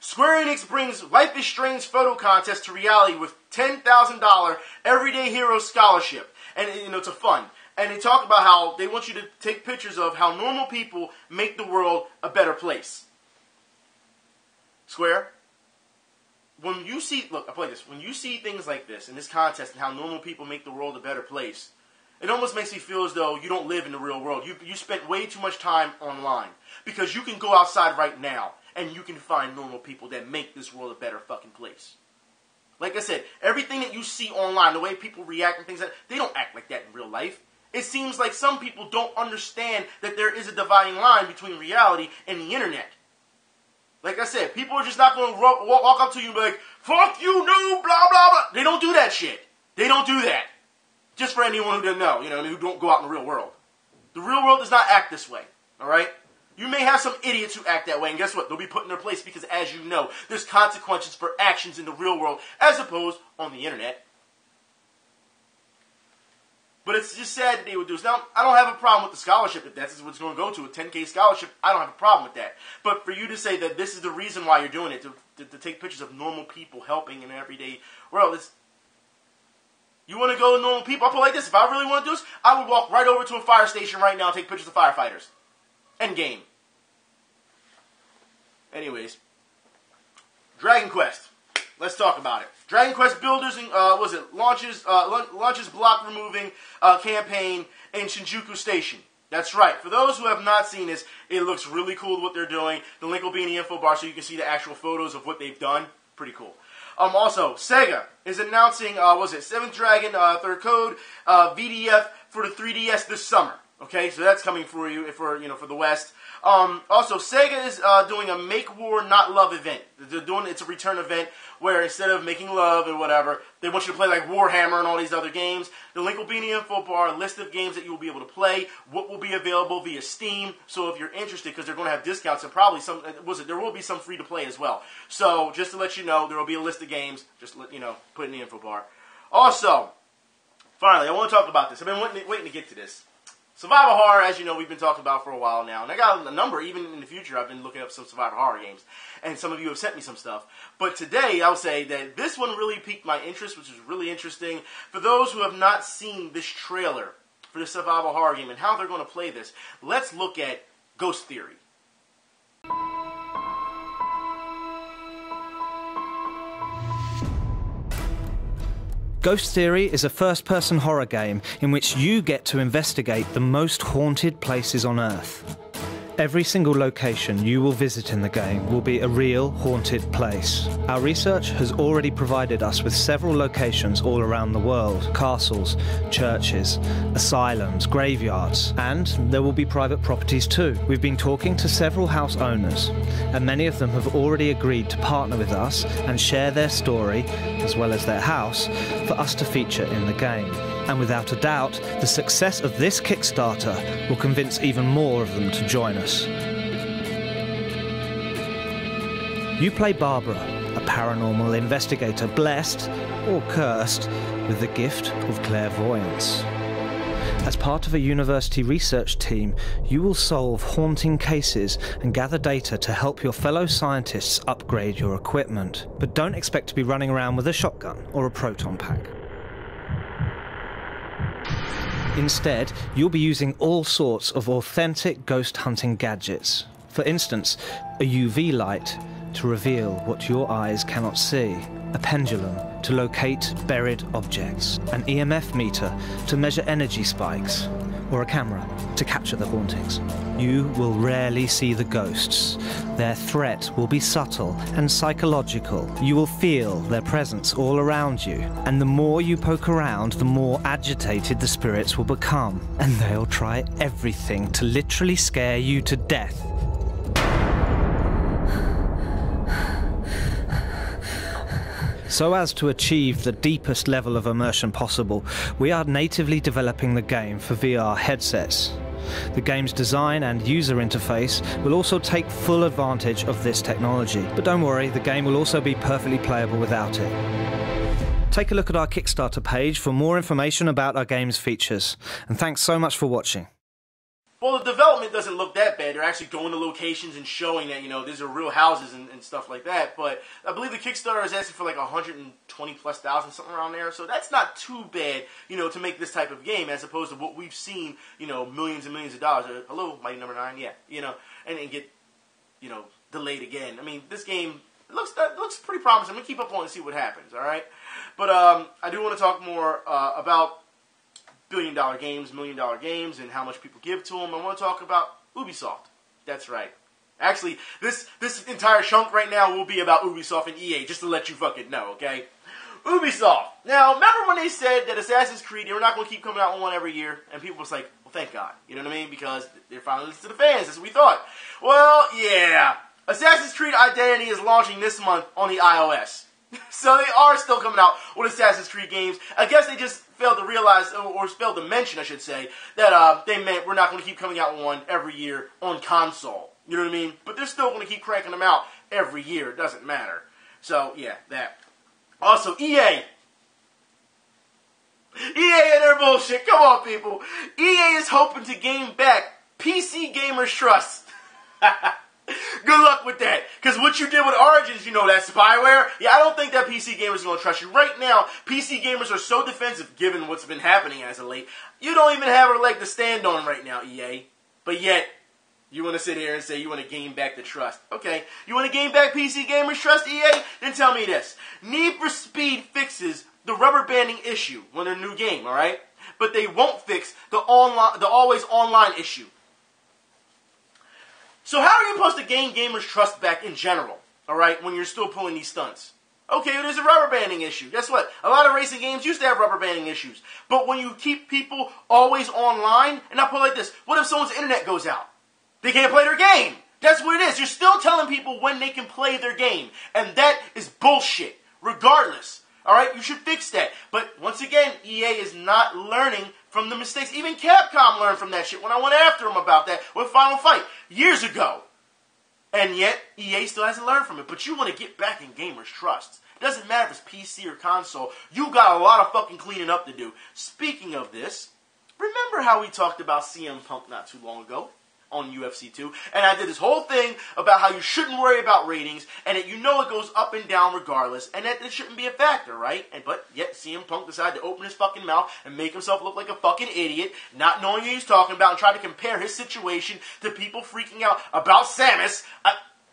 [SPEAKER 1] Square Enix brings Life is Strange photo contest to reality with $10,000 Everyday Hero Scholarship. And, it's a fun. And they talk about how they want you to take pictures of how normal people make the world a better place. Square, when you see, look, I'll play this. When you see things like this in this contest and how normal people make the world a better place, it almost makes me feel as though you don't live in the real world. You spent way too much time online. Because you can go outside right now and you can find normal people that make this world a better fucking place. Like I said, everything that you see online, the way people react and things like that, they don't act like that in real life. It seems like some people don't understand that there is a dividing line between reality and the internet. Like I said, people are just not going to walk up to you and be like, fuck you, noob, blah, blah, blah. They don't do that shit. They don't do that. Just for anyone who doesn't know, who don't go out in the real world. The real world does not act this way, all right? You may have some idiots who act that way, and guess what? They'll be put in their place because, as you know, there's consequences for actions in the real world as opposed on the internet. But it's just sad that they would do this. Now, I don't have a problem with the scholarship if that's what it's going to go to, a 10K scholarship. I don't have a problem with that. But for you to say that this is the reason why you're doing it, to take pictures of normal people helping in an everyday world, you want to go with normal people? I'll put it like this. If I really want to do this, I would walk right over to a fire station right now and take pictures of firefighters. End game. Anyways, Dragon Quest. Let's talk about it. Dragon Quest Builders and launches block removing campaign in Shinjuku Station. That's right. For those who have not seen this, it looks really cool what they're doing. The link will be in the info bar so you can see the actual photos of what they've done. Pretty cool. Also, Sega is announcing, 7th Dragon, 3rd Code, VDF for the 3DS this summer. Okay, so that's coming for you, for the West. Also, Sega is doing a Make War Not Love event. It's a return event where instead of making love and whatever, they want you to play like Warhammer and all these other games. The link will be in the info bar, a list of games that you will be able to play, what will be available via Steam. So if you're interested, because they're going to have discounts and probably there will be some free to play as well. So just to let you know, there will be a list of games. Just put it in the info bar. Also, finally, I want to talk about this. I've been waiting to get to this. Survival horror, as you know, we've been talking about for a while now. And I got a number, even in the future, I've been looking up some survival horror games. And some of you have sent me some stuff. But today, I'll say that this one really piqued my interest, which is really interesting. For those who have not seen this trailer for the survival horror game and how they're going to play this, let's look at Ghost Theory.
[SPEAKER 2] Ghost Theory is a first-person horror game in which you get to investigate the most haunted places on Earth. Every single location you will visit in the game will be a real haunted place. Our research has already provided us with several locations all around the world: castles, churches, asylums, graveyards, and there will be private properties too. We've been talking to several house owners, and many of them have already agreed to partner with us and share their story, as well as their house, for us to feature in the game. And without a doubt, the success of this Kickstarter will convince even more of them to join us. You play Barbara, a paranormal investigator blessed, or cursed, with the gift of clairvoyance. As part of a university research team, you will solve haunting cases and gather data to help your fellow scientists upgrade your equipment. But don't expect to be running around with a shotgun or a proton pack. Instead, you'll be using all sorts of authentic ghost hunting gadgets. For instance, a UV light to reveal what your eyes cannot see, a pendulum to locate buried objects, an EMF meter to measure energy spikes, or a camera to capture the hauntings. You will rarely see the ghosts. Their threat will be subtle and psychological. You will feel their presence all around you, and the more you poke around, the more agitated the spirits will become, and they'll try everything to literally scare you to death. So as to achieve the deepest level of immersion possible, we are natively developing the game for VR headsets. The game's design and user interface will also take full advantage of this technology. But don't worry, the game will also be perfectly playable without it. Take a look at our Kickstarter page for more information about our game's features. And thanks so much for watching.
[SPEAKER 1] Well, the development doesn't look that bad. They're actually going to locations and showing that, these are real houses and stuff like that. But I believe the Kickstarter is asking for like 120,000+, something around there. So that's not too bad, to make this type of game as opposed to what we've seen, millions and millions of dollars. Hello, Mighty Number 9, yeah, and get, delayed again. I mean, this game looks pretty promising. I'm going to keep up on it and see what happens, all right? But I do want to talk more about billion-dollar games, million-dollar games, and how much people give to them. I want to talk about Ubisoft. That's right. Actually, this entire chunk right now will be about Ubisoft and EA, just to let you fucking know, okay? Ubisoft. Now, remember when they said that Assassin's Creed, they were not going to keep coming out with one every year? And people was like, well, thank God. You know what I mean? Because they're finally listening to the fans. That's what we thought. Well, yeah. Assassin's Creed Identity is launching this month on the iOS. So they are still coming out with Assassin's Creed games. I guess they just failed to realize, or failed to mention, I should say, that they meant we're not going to keep coming out with one every year on console. You know what I mean? But they're still going to keep cranking them out every year. It doesn't matter. So, yeah, that. Also, EA. EA and their bullshit. Come on, people. EA is hoping to gain back PC gamers' trust. Good luck with that. Because what you did with Origins, you know, that spyware, yeah, I don't think that PC gamers are going to trust you. Right now, PC gamers are so defensive, given what's been happening as of late. You don't even have a leg to stand on right now, EA. But yet, you want to sit here and say you want to gain back the trust. Okay, you want to gain back PC gamers' trust, EA? Then tell me this. Need for Speed fixes the rubber banding issue when they're a new game, alright? But they won't fix the always online issue. So how are you supposed to gain gamers' trust back in general, alright, when you're still pulling these stunts? Okay, there's a rubber banding issue. Guess what? A lot of racing games used to have rubber banding issues. But when you keep people always online, and I put it like this, what if someone's internet goes out? They can't play their game. That's what it is. You're still telling people when they can play their game. And that is bullshit, regardless. Alright, you should fix that. But once again, EA is not learning from the mistakes. Even Capcom learned from that shit when I went after them about that with Final Fight years ago. And yet, EA still hasn't learned from it. But you want to get back in gamers' trust. It doesn't matter if it's PC or console. You got a lot of fucking cleaning up to do. Speaking of this, remember how we talked about CM Punk not too long ago? On UFC 2, and I did this whole thing about how you shouldn't worry about ratings, and that you know it goes up and down regardless, and that it shouldn't be a factor, right? But yet CM Punk decided to open his fucking mouth and make himself look like a fucking idiot, not knowing what he's talking about, and try to compare his situation to people freaking out about Samus.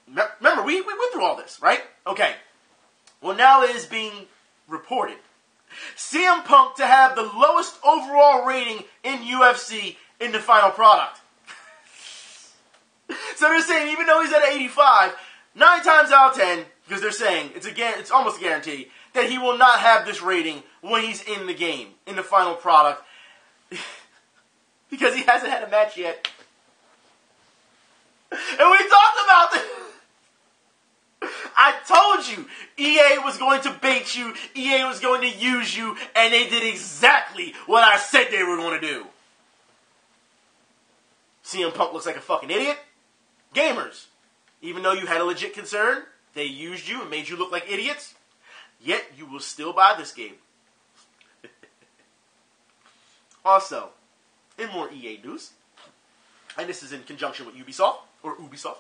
[SPEAKER 1] Remember, we went through all this, right? Okay. Well, now it is being reported. CM Punk to have the lowest overall rating in UFC in the final product. So they're saying, even though he's at 85, 9 times out of 10, because they're saying, it's almost a guarantee, that he will not have this rating when he's in the game, in the final product, because he hasn't had a match yet. And we talked about this. I told you, EA was going to bait you, EA was going to use you, and they did exactly what I said they were going to do. CM Punk looks like a fucking idiot. Gamers, even though you had a legit concern, they used you and made you look like idiots, yet you will still buy this game. Also, in more EA news, and this is in conjunction with Ubisoft,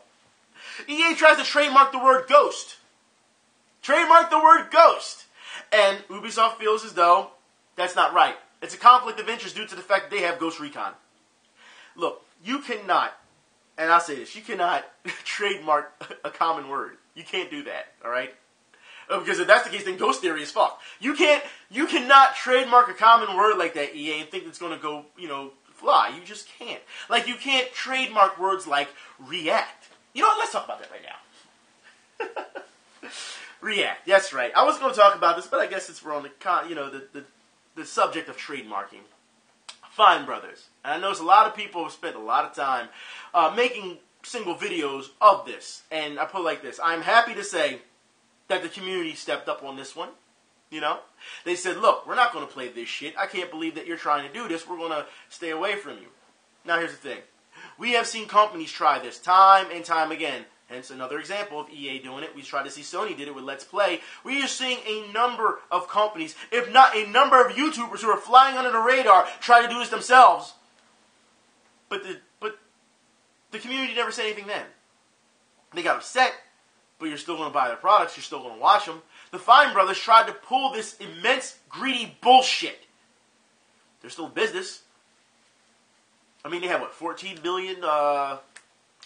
[SPEAKER 1] EA tries to trademark the word ghost. Trademark the word ghost. And Ubisoft feels as though that's not right. It's a conflict of interest due to the fact that they have Ghost Recon. Look, you cannot, and I'll say this, you cannot trademark a common word. You can't do that, alright? Because if that's the case, then Ghost Theory is fucked. You cannot trademark a common word like that, EA, and think it's going to go, fly. You just can't. Like, you can't trademark words like react. You know what? Let's talk about that right now. React. That's right. I was going to talk about this, but I guess since we're on the subject of trademarking. Fine Brothers. And I notice a lot of people have spent a lot of time making single videos of this. And I put it like this. I'm happy to say that the community stepped up on this one. They said, look, we're not going to play this shit. I can't believe that you're trying to do this. We're going to stay away from you. Now, here's the thing. We have seen companies try this time and time again. Hence another example of EA doing it. We tried to see Sony did it with Let's Play. We are seeing a number of companies, if not a number of YouTubers who are flying under the radar, try to do this themselves. But the community never said anything then. They got upset, but you're still going to buy their products. You're still going to watch them. The Fine Brothers tried to pull this immense, greedy bullshit. They're still in business. I mean, they have, 14 million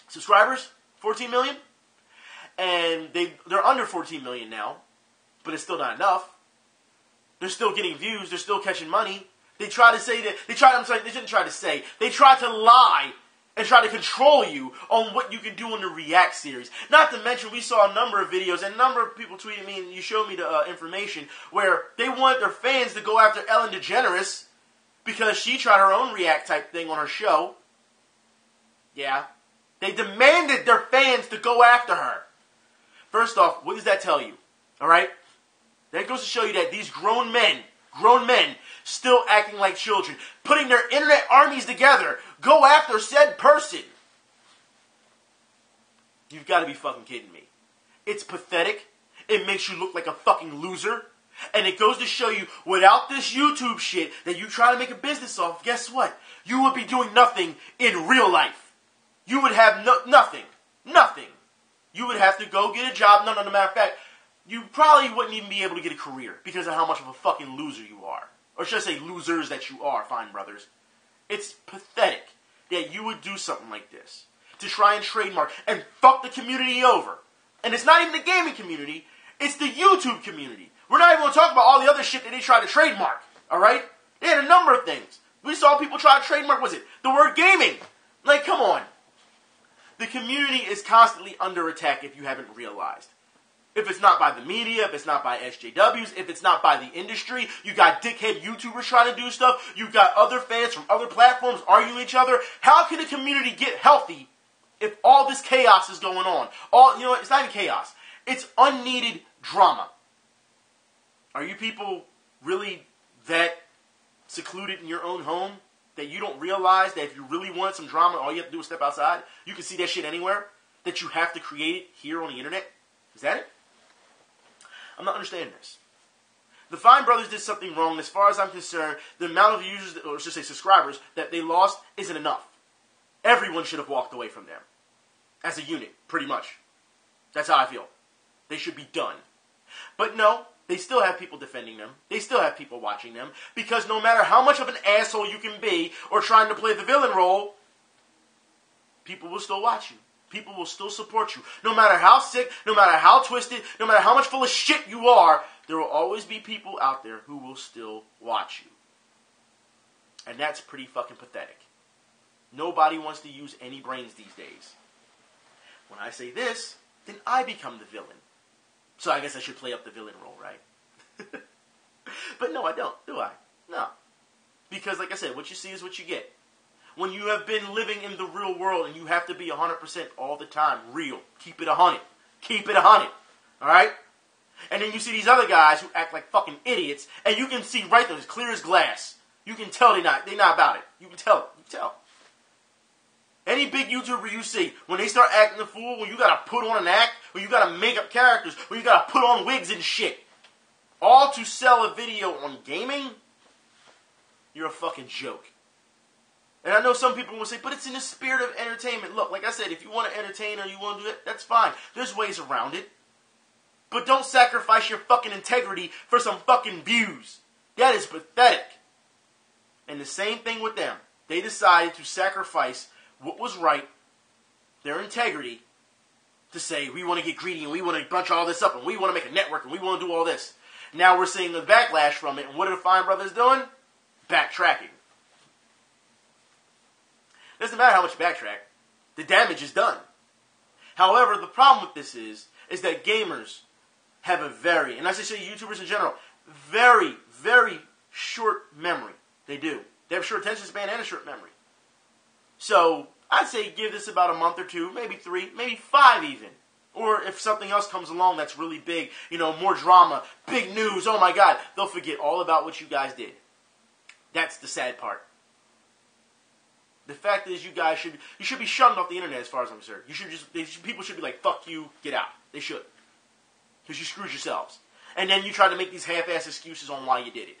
[SPEAKER 1] subscribers? 14 million? And they're under 14 million now, but it's still not enough. They're still getting views. They're still catching money. They try to say that, they shouldn't try to say. They try to lie and try to control you on what you can do in the React series. Not to mention, we saw a number of videos, and a number of people tweeted me, and you showed me the information, where they want their fans to go after Ellen DeGeneres because she tried her own React type thing on her show. Yeah. They demanded their fans to go after her. First off, what does that tell you? All right? That goes to show you that these grown men, still acting like children, putting their internet armies together, go after said person. You've got to be fucking kidding me. It's pathetic. It makes you look like a fucking loser. And it goes to show you, without this YouTube shit that you try to make a business off, guess what? You would be doing nothing in real life. You would have nothing. Nothing. You would have to go get a job. No, matter of fact, you probably wouldn't even be able to get a career because of how much of a fucking loser you are. Or should I say losers that you are, fine brothers. It's pathetic that you would do something like this to try and trademark and fuck the community over. And it's not even the gaming community, it's the YouTube community. We're not even going to talk about all the other shit that they tried to trademark, alright? They had a number of things. We saw people try to trademark, the word gaming? Like, come on. The community is constantly under attack if you haven't realized. If it's not by the media, if it's not by SJWs, if it's not by the industry, you got dickhead YouTubers trying to do stuff, you got other fans from other platforms arguing each other. How can a community get healthy if all this chaos is going on? It's not even chaos. It's unneeded drama. Are you people really that secluded in your own home that you don't realize that if you really want some drama, all you have to do is step outside? You can see that shit anywhere? That you have to create it here on the internet? Is that it? I'm not understanding this. The Fine Brothers did something wrong. As far as I'm concerned, the amount of users, or should I say subscribers, that they lost isn't enough. Everyone should have walked away from them. As a unit, pretty much. That's how I feel. They should be done. But no, they still have people defending them. They still have people watching them. Because no matter how much of an asshole you can be, or trying to play the villain role, people will still watch you. People will still support you. No matter how sick, no matter how twisted, no matter how much full of shit you are, there will always be people out there who will still watch you. And that's pretty fucking pathetic. Nobody wants to use any brains these days. When I say this, then I become the villain. So I guess I should play up the villain role, right? But no, I don't, do I? No. Because like I said, what you see is what you get. When you have been living in the real world and you have to be 100% all the time real, keep it 100. Keep it 100. Alright? And then you see these other guys who act like fucking idiots, and you can see right there, as clear as glass. You can tell they're not about it. You can tell it. You can tell. Any big YouTuber you see, when they start acting the fool, when you gotta put on an act, when you gotta make up characters, when you gotta put on wigs and shit, all to sell a video on gaming, you're a fucking joke. And I know some people will say, but it's in the spirit of entertainment. Look, like I said, if you want to entertain or you want to do it, that's fine. There's ways around it. But don't sacrifice your fucking integrity for some fucking views. That is pathetic. And the same thing with them. They decided to sacrifice what was right, their integrity, to say, we want to get greedy and we want to bunch all this up and we want to make a network and we want to do all this. Now we're seeing the backlash from it. And what are the Fine Brothers doing? Backtracking. Doesn't matter how much you backtrack. The damage is done. However, the problem with this is that gamers have a very, and I say YouTubers in general, very, very short memory. They do. They have a short attention span and a short memory. So, I'd say give this about a month or two, maybe 3, maybe 5 even. Or if something else comes along that's really big, more drama, big news, oh my God, they'll forget all about what you guys did. That's the sad part. The fact is, you should be shunned off the internet as far as I'm concerned. People should be like, fuck you, get out. They should. Because you screwed yourselves. And then you try to make these half-ass excuses on why you did it.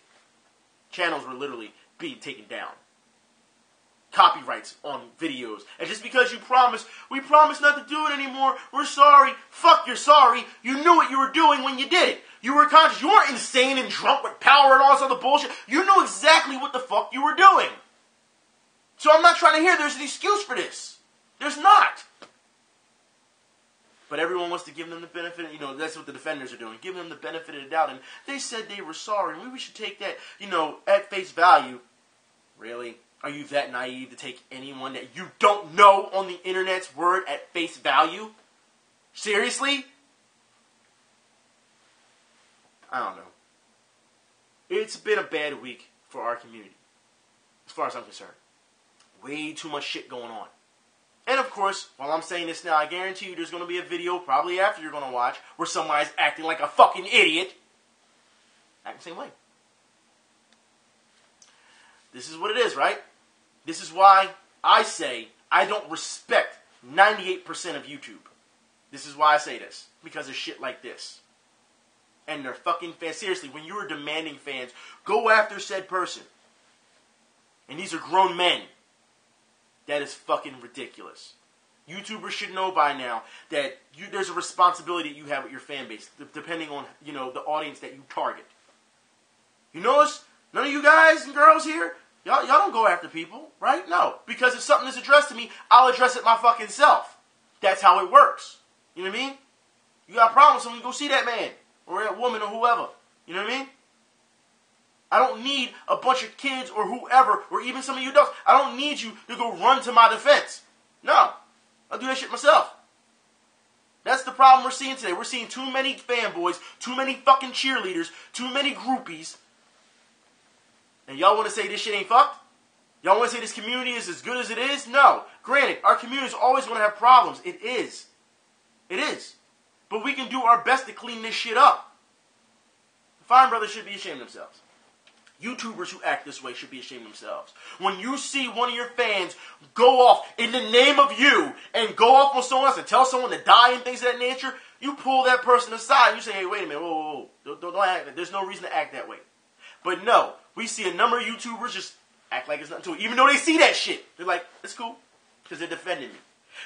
[SPEAKER 1] Channels were literally being taken down. Copyrights on videos. And just because we promise not to do it anymore, we're sorry. Fuck, you're sorry. You knew what you were doing when you did it. You were conscious. You weren't insane and drunk with power and all this other bullshit. You knew exactly what the fuck you were doing. So I'm not trying to hear there's an excuse for this. There's not. But everyone wants to give them the benefit, that's what the defenders are doing. Give them the benefit of the doubt. And they said they were sorry. Maybe we should take that, at face value. Really? Are you that naive to take anyone that you don't know on the internet's word at face value? Seriously? I don't know. It's been a bad week for our community, as far as I'm concerned. Way too much shit going on. And of course, while I'm saying this now, I guarantee you there's going to be a video, probably after you're going to watch, where somebody's acting like a fucking idiot. Acting the same way. This is what it is, right? This is why I say I don't respect 98% of YouTube. This is why I say this. Because of shit like this. And they're fucking fans. Seriously, when you are demanding fans, go after said person. And these are grown men. That is fucking ridiculous. YouTubers should know by now that there's a responsibility that you have with your fan base, depending on, the audience that you target. You notice, none of you guys and girls here, y'all don't go after people, right? No. Because if something is addressed to me, I'll address it my fucking self. That's how it works. You know what I mean? You got a problem with someone, you go see that man, or that woman, or whoever. You know what I mean? I don't need a bunch of kids or whoever, or even some of you adults. I don't need you to go run to my defense. No. I'll do that shit myself. That's the problem we're seeing today. We're seeing too many fanboys, too many fucking cheerleaders, too many groupies. And y'all want to say this shit ain't fucked? Y'all want to say this community is as good as it is? No. Granted, our community is always going to have problems. It is. It is. But we can do our best to clean this shit up. The Fine Brothers should be ashamed of themselves. YouTubers who act this way should be ashamed of themselves. When you see one of your fans go off in the name of you and go off on someone else and tell someone to die and things of that nature, you pull that person aside and you say, hey, wait a minute, whoa. Don't act. There's no reason to act that way. But no, we see a number of YouTubers just act like it's nothing to it. Even though they see that shit. They're like, it's cool. Because they're defending me.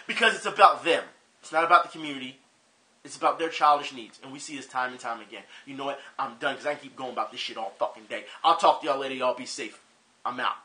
[SPEAKER 1] Because it's about them. It's not about the community. It's about their childish needs. And we see this time and time again. You know what? I'm done because I can keep going about this shit all fucking day. I'll talk to y'all later. Y'all be safe. I'm out.